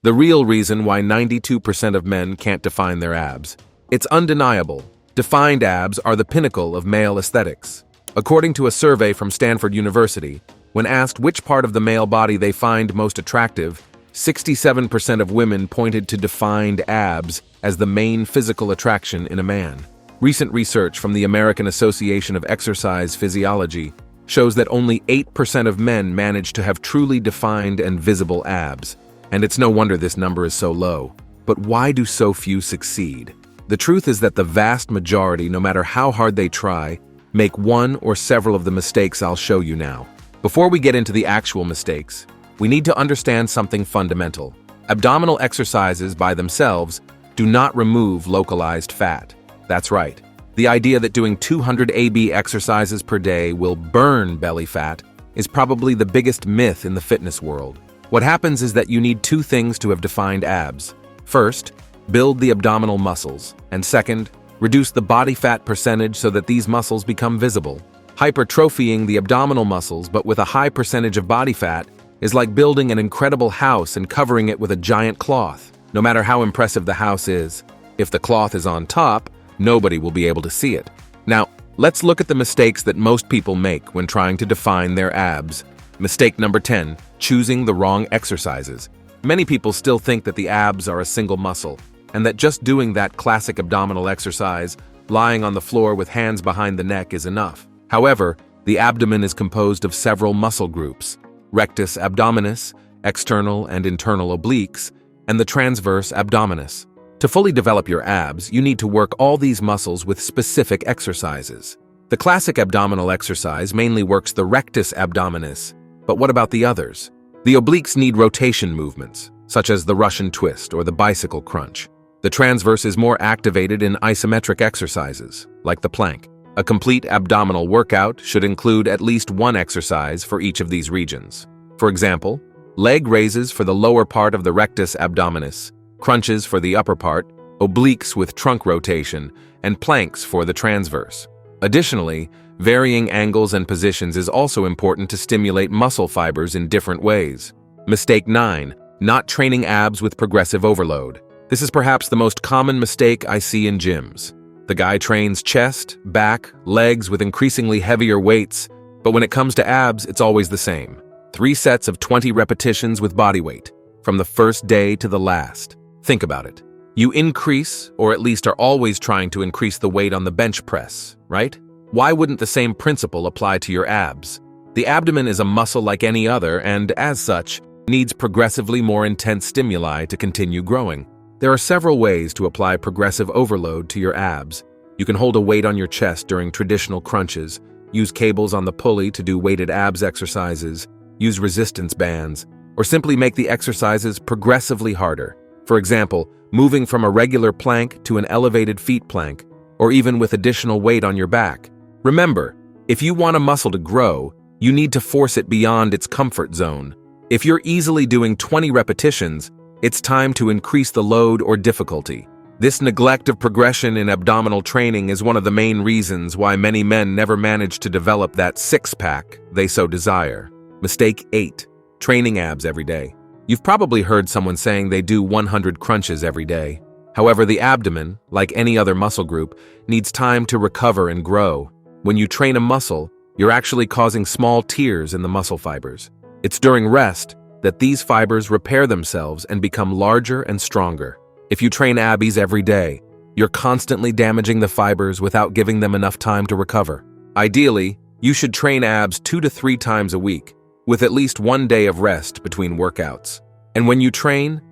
The real reason why 92% of men can't define their abs. It's undeniable. Defined abs are the pinnacle of male aesthetics. According to a survey from Stanford University, when asked which part of the male body they find most attractive, 67% of women pointed to defined abs as the main physical attraction in a man. Recent research from the American Association of Exercise Physiology shows that only 8% of men manage to have truly defined and visible abs. And it's no wonder this number is so low. But why do so few succeed? The truth is that the vast majority, no matter how hard they try, make one or several of the mistakes I'll show you now. Before we get into the actual mistakes, we need to understand something fundamental. Abdominal exercises by themselves do not remove localized fat. That's right. The idea that doing 200 AB exercises per day will burn belly fat is probably the biggest myth in the fitness world. What happens is that you need two things to have defined abs. First, build the abdominal muscles, and second, reduce the body fat percentage so that these muscles become visible. Hypertrophying the abdominal muscles but with a high percentage of body fat is like building an incredible house and covering it with a giant cloth. No matter how impressive the house is, if the cloth is on top, nobody will be able to see it. Now, let's look at the mistakes that most people make when trying to define their abs. Mistake number 10, choosing the wrong exercises. Many people still think that the abs are a single muscle, and that just doing that classic abdominal exercise, lying on the floor with hands behind the neck, is enough. However, the abdomen is composed of several muscle groups: rectus abdominis, external and internal obliques, and the transverse abdominis. To fully develop your abs, you need to work all these muscles with specific exercises. The classic abdominal exercise mainly works the rectus abdominis, but what about the others? The obliques need rotation movements, such as the Russian twist or the bicycle crunch. The transverse is more activated in isometric exercises, like the plank. A complete abdominal workout should include at least one exercise for each of these regions. For example, leg raises for the lower part of the rectus abdominis, crunches for the upper part, obliques with trunk rotation, and planks for the transverse. Additionally, varying angles and positions is also important to stimulate muscle fibers in different ways. Mistake 9, not training abs with progressive overload. This is perhaps the most common mistake I see in gyms. The guy trains chest, back, legs with increasingly heavier weights, but when it comes to abs, it's always the same. 3 sets of 20 repetitions with body weight, from the first day to the last. Think about it. You increase, or at least are always trying to increase the weight on the bench press, right? Why wouldn't the same principle apply to your abs? The abdomen is a muscle like any other and, as such, needs progressively more intense stimuli to continue growing. There are several ways to apply progressive overload to your abs. You can hold a weight on your chest during traditional crunches, use cables on the pulley to do weighted abs exercises, use resistance bands, or simply make the exercises progressively harder. For example, moving from a regular plank to an elevated feet plank, or even with additional weight on your back. Remember, if you want a muscle to grow, you need to force it beyond its comfort zone. If you're easily doing 20 repetitions, it's time to increase the load or difficulty. This neglect of progression in abdominal training is one of the main reasons why many men never manage to develop that six-pack they so desire. Mistake 8, training abs every day. You've probably heard someone saying they do 100 crunches every day. However, the abdomen, like any other muscle group, needs time to recover and grow. When you train a muscle, you're actually causing small tears in the muscle fibers. It's during rest that these fibers repair themselves and become larger and stronger. If you train abs every day, you're constantly damaging the fibers without giving them enough time to recover. Ideally, you should train abs 2 to 3 times a week, with at least 1 day of rest between workouts. And when you train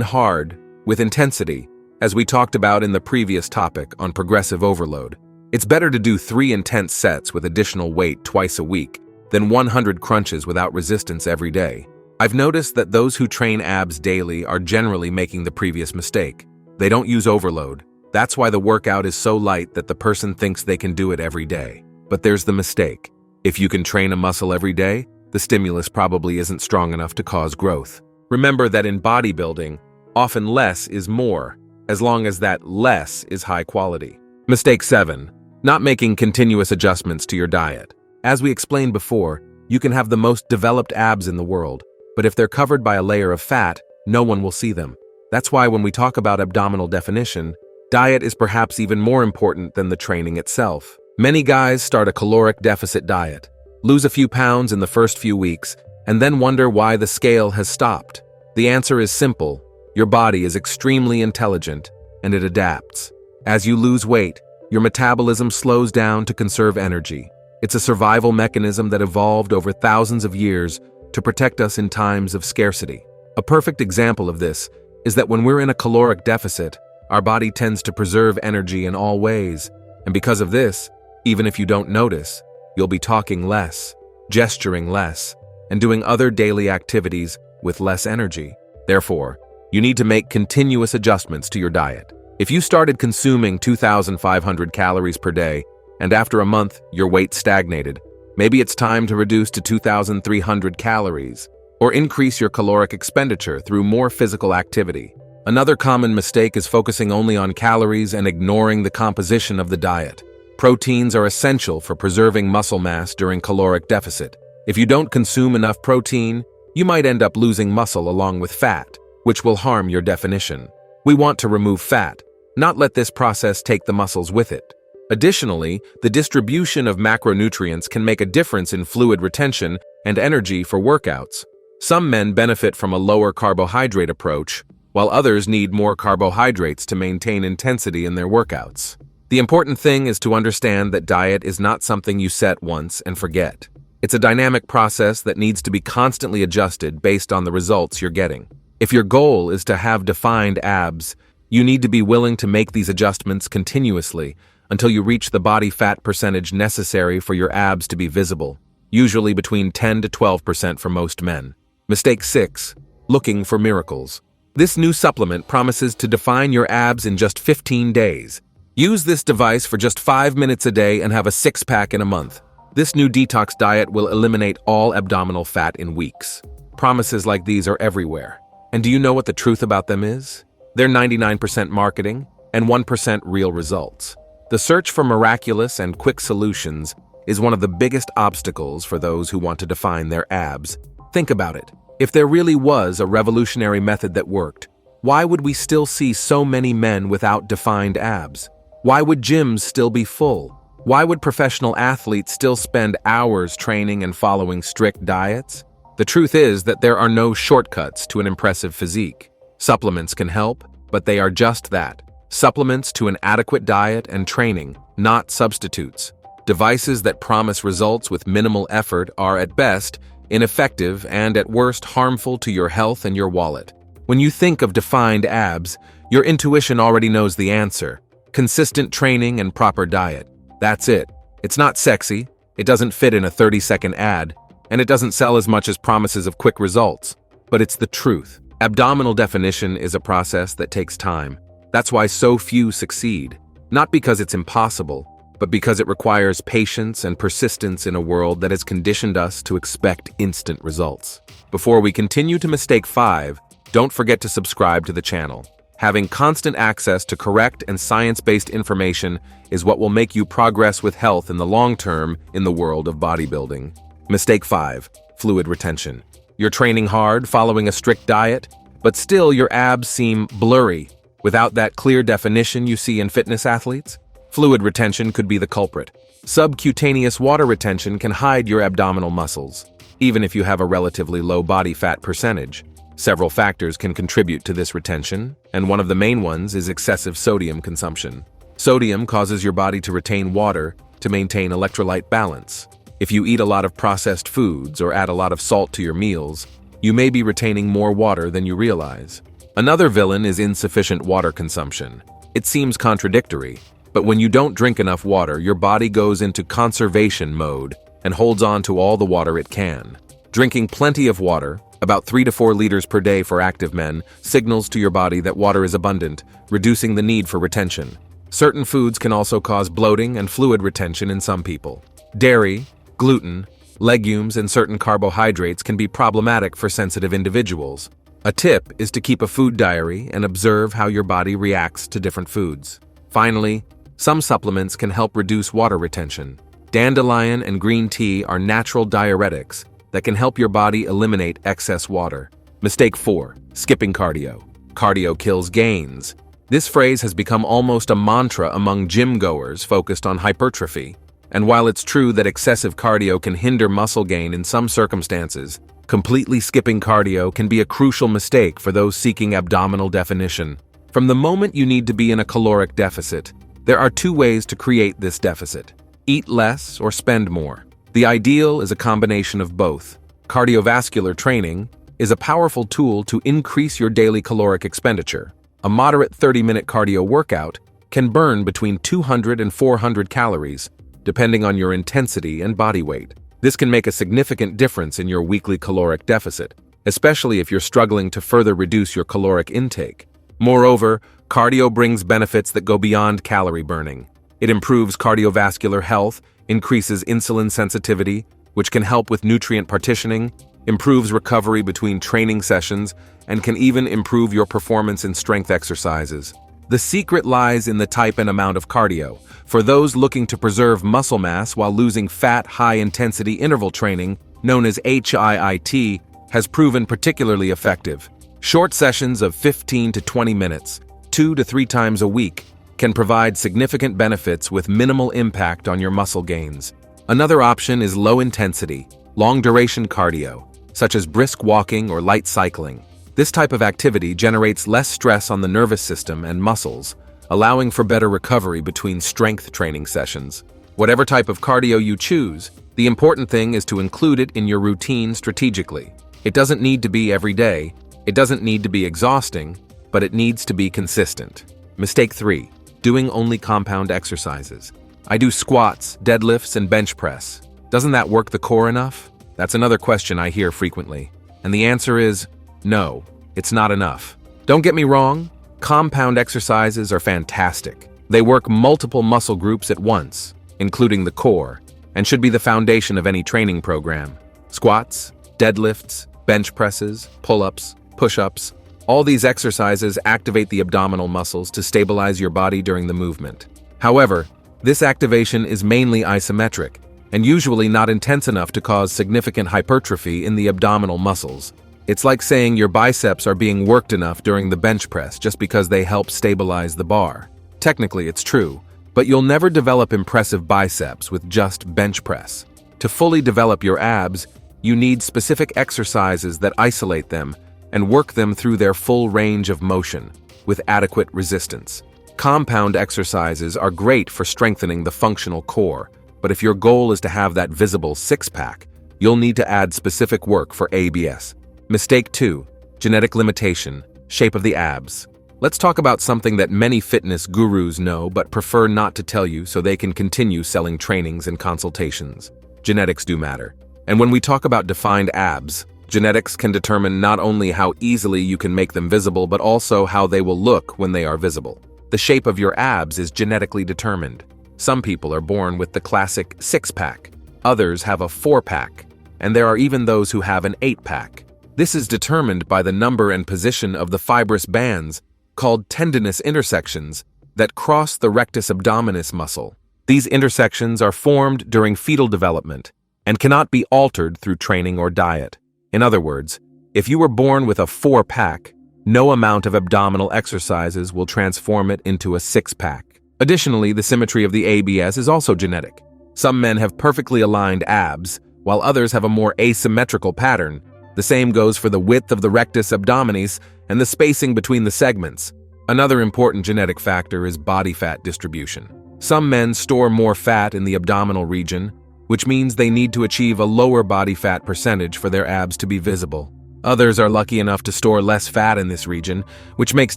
hard, with intensity, as we talked about in the previous topic on progressive overload. It's better to do 3 intense sets with additional weight twice a week than 100 crunches without resistance every day. I've noticed that those who train abs daily are generally making the previous mistake. They don't use overload. That's why the workout is so light that the person thinks they can do it every day. But there's the mistake. If you can train a muscle every day, the stimulus probably isn't strong enough to cause growth. Remember that in bodybuilding, often less is more, as long as that less is high quality. Mistake 7. Not making continuous adjustments to your diet. As we explained before, you can have the most developed abs in the world, but if they're covered by a layer of fat, no one will see them. That's why when we talk about abdominal definition, diet is perhaps even more important than the training itself. Many guys start a caloric deficit diet, lose a few pounds in the first few weeks, and then wonder why the scale has stopped. The answer is simple. Your body is extremely intelligent, and it adapts. As you lose weight, your metabolism slows down to conserve energy. It's a survival mechanism that evolved over thousands of years to protect us in times of scarcity. A perfect example of this is that when we're in a caloric deficit, our body tends to preserve energy in all ways, and because of this, even if you don't notice, you'll be talking less, gesturing less, and doing other daily activities with less energy. Therefore, you need to make continuous adjustments to your diet. If you started consuming 2,500 calories per day, and after a month your weight stagnated, maybe it's time to reduce to 2,300 calories, or increase your caloric expenditure through more physical activity. Another common mistake is focusing only on calories and ignoring the composition of the diet. Proteins are essential for preserving muscle mass during caloric deficit. If you don't consume enough protein, you might end up losing muscle along with fat, which will harm your definition. We want to remove fat, not let this process take the muscles with it. Additionally, the distribution of macronutrients can make a difference in fluid retention and energy for workouts. Some men benefit from a lower carbohydrate approach, while others need more carbohydrates to maintain intensity in their workouts. The important thing is to understand that diet is not something you set once and forget. It's a dynamic process that needs to be constantly adjusted based on the results you're getting. If your goal is to have defined abs, you need to be willing to make these adjustments continuously until you reach the body fat percentage necessary for your abs to be visible, usually between 10 to 12% for most men. Mistake 6. Looking for miracles. This new supplement promises to define your abs in just 15 days. Use this device for just 5 minutes a day and have a six-pack in a month. This new detox diet will eliminate all abdominal fat in weeks. Promises like these are everywhere. And do you know what the truth about them is? They're 99% marketing and 1% real results. The search for miraculous and quick solutions is one of the biggest obstacles for those who want to define their abs. Think about it. If there really was a revolutionary method that worked, why would we still see so many men without defined abs? Why would gyms still be full? Why would professional athletes still spend hours training and following strict diets? The truth is that there are no shortcuts to an impressive physique. Supplements can help, but they are just that. Supplements to an adequate diet and training, not substitutes. Devices that promise results with minimal effort are at best ineffective and at worst harmful to your health and your wallet. When you think of defined abs, your intuition already knows the answer. Consistent training and proper diet. That's it. It's not sexy, it doesn't fit in a 30-second ad, and it doesn't sell as much as promises of quick results. But it's the truth. Abdominal definition is a process that takes time. That's why so few succeed. Not because it's impossible, but because it requires patience and persistence in a world that has conditioned us to expect instant results. Before we continue to mistake 5, don't forget to subscribe to the channel. Having constant access to correct and science-based information is what will make you progress with health in the long term in the world of bodybuilding. Mistake 5. Fluid retention. You're training hard, following a strict diet, but still your abs seem blurry, without that clear definition you see in fitness athletes. Fluid retention could be the culprit. Subcutaneous water retention can hide your abdominal muscles, even if you have a relatively low body fat percentage. Several factors can contribute to this retention, and one of the main ones is excessive sodium consumption. Sodium causes your body to retain water to maintain electrolyte balance. If you eat a lot of processed foods or add a lot of salt to your meals, you may be retaining more water than you realize. Another villain is insufficient water consumption. It seems contradictory, but when you don't drink enough water, your body goes into conservation mode and holds on to all the water it can. Drinking plenty of water, about 3 to 4 liters per day for active men, signals to your body that water is abundant, reducing the need for retention. Certain foods can also cause bloating and fluid retention in some people. Dairy, gluten, legumes, and certain carbohydrates can be problematic for sensitive individuals. A tip is to keep a food diary and observe how your body reacts to different foods. Finally, some supplements can help reduce water retention. Dandelion and green tea are natural diuretics that can help your body eliminate excess water. Mistake 4. skipping cardio. Cardio kills gains. This phrase has become almost a mantra among gym goers focused on hypertrophy. And while it's true that excessive cardio can hinder muscle gain in some circumstances, completely skipping cardio can be a crucial mistake for those seeking abdominal definition. From the moment you need to be in a caloric deficit, there are two ways to create this deficit: eat less or spend more. The ideal is a combination of both. Cardiovascular training is a powerful tool to increase your daily caloric expenditure. A moderate 30-minute cardio workout can burn between 200 and 400 calories, depending on your intensity and body weight. This can make a significant difference in your weekly caloric deficit, especially if you're struggling to further reduce your caloric intake. Moreover, cardio brings benefits that go beyond calorie burning. It improves cardiovascular health, increases insulin sensitivity, which can help with nutrient partitioning, improves recovery between training sessions, and can even improve your performance in strength exercises. The secret lies in the type and amount of cardio. For those looking to preserve muscle mass while losing fat, high-intensity interval training, known as HIIT, has proven particularly effective. Short sessions of 15 to 20 minutes, 2 to 3 times a week, can provide significant benefits with minimal impact on your muscle gains. Another option is low-intensity, long-duration cardio, such as brisk walking or light cycling. This type of activity generates less stress on the nervous system and muscles, allowing for better recovery between strength training sessions. Whatever type of cardio you choose, the important thing is to include it in your routine strategically. It doesn't need to be every day, it doesn't need to be exhausting, but it needs to be consistent. Mistake 3. Doing only compound exercises. I do squats, deadlifts, and bench press. Doesn't that work the core enough? That's another question I hear frequently. And the answer is no, it's not enough. Don't get me wrong, compound exercises are fantastic. They work multiple muscle groups at once, including the core, and should be the foundation of any training program. Squats, deadlifts, bench presses, pull-ups, push-ups, all these exercises activate the abdominal muscles to stabilize your body during the movement. However, this activation is mainly isometric, and usually not intense enough to cause significant hypertrophy in the abdominal muscles. It's like saying your biceps are being worked enough during the bench press just because they help stabilize the bar. Technically, it's true, but you'll never develop impressive biceps with just bench press. To fully develop your abs, you need specific exercises that isolate them and work them through their full range of motion with adequate resistance. Compound exercises are great for strengthening the functional core, but if your goal is to have that visible six-pack, you'll need to add specific work for ABS. Mistake 2. Genetic limitation, shape of the abs. Let's talk about something that many fitness gurus know but prefer not to tell you so they can continue selling trainings and consultations. Genetics do matter. And when we talk about defined abs, genetics can determine not only how easily you can make them visible but also how they will look when they are visible. The shape of your abs is genetically determined. Some people are born with the classic six-pack, others have a four-pack, and there are even those who have an eight-pack. This is determined by the number and position of the fibrous bands, called tendinous intersections, that cross the rectus abdominis muscle. These intersections are formed during fetal development and cannot be altered through training or diet. In other words, if you were born with a four-pack, no amount of abdominal exercises will transform it into a six-pack. Additionally, the symmetry of the ABS is also genetic. Some men have perfectly aligned abs, while others have a more asymmetrical pattern. The same goes for the width of the rectus abdominis and the spacing between the segments. Another important genetic factor is body fat distribution. Some men store more fat in the abdominal region, which means they need to achieve a lower body fat percentage for their abs to be visible. Others are lucky enough to store less fat in this region, which makes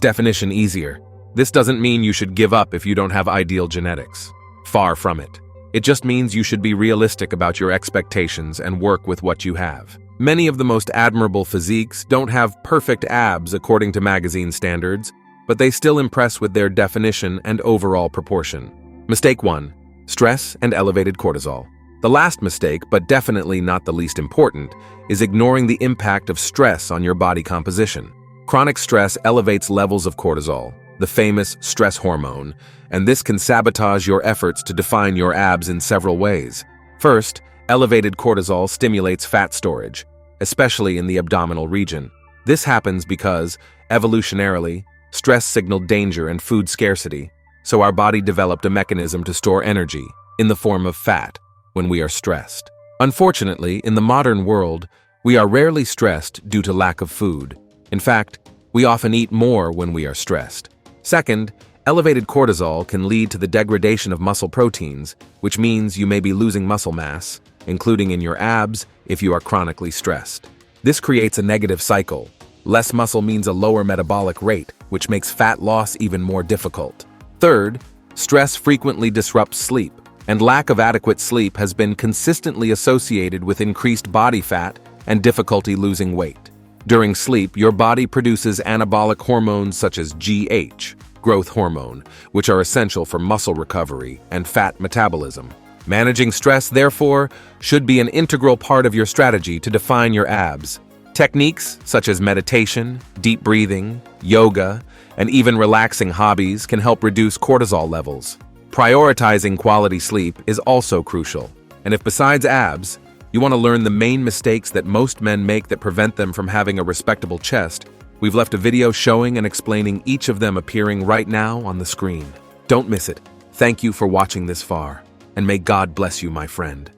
definition easier. This doesn't mean you should give up if you don't have ideal genetics. Far from it. It just means you should be realistic about your expectations and work with what you have. Many of the most admirable physiques don't have perfect abs according to magazine standards, but they still impress with their definition and overall proportion. Mistake 1. Stress and elevated cortisol. The last mistake, but definitely not the least important, is ignoring the impact of stress on your body composition. Chronic stress elevates levels of cortisol, the famous stress hormone, and this can sabotage your efforts to define your abs in several ways. First, elevated cortisol stimulates fat storage, especially in the abdominal region. This happens because, evolutionarily, stress signaled danger and food scarcity, so our body developed a mechanism to store energy, in the form of fat, when we are stressed. Unfortunately, in the modern world, we are rarely stressed due to lack of food. In fact, we often eat more when we are stressed. Second, elevated cortisol can lead to the degradation of muscle proteins, which means you may be losing muscle mass, including in your abs, if you are chronically stressed. This creates a negative cycle. Less muscle means a lower metabolic rate, which makes fat loss even more difficult. Third, stress frequently disrupts sleep, and lack of adequate sleep has been consistently associated with increased body fat and difficulty losing weight. During sleep, your body produces anabolic hormones such as GH, growth hormone, which are essential for muscle recovery and fat metabolism. Managing stress, therefore, should be an integral part of your strategy to define your abs. Techniques such as meditation, deep breathing, yoga, and even relaxing hobbies can help reduce cortisol levels. Prioritizing quality sleep is also crucial. And if besides abs, you want to learn the main mistakes that most men make that prevent them from having a respectable chest, we've left a video showing and explaining each of them appearing right now on the screen. Don't miss it. Thank you for watching this far, and may God bless you, my friend.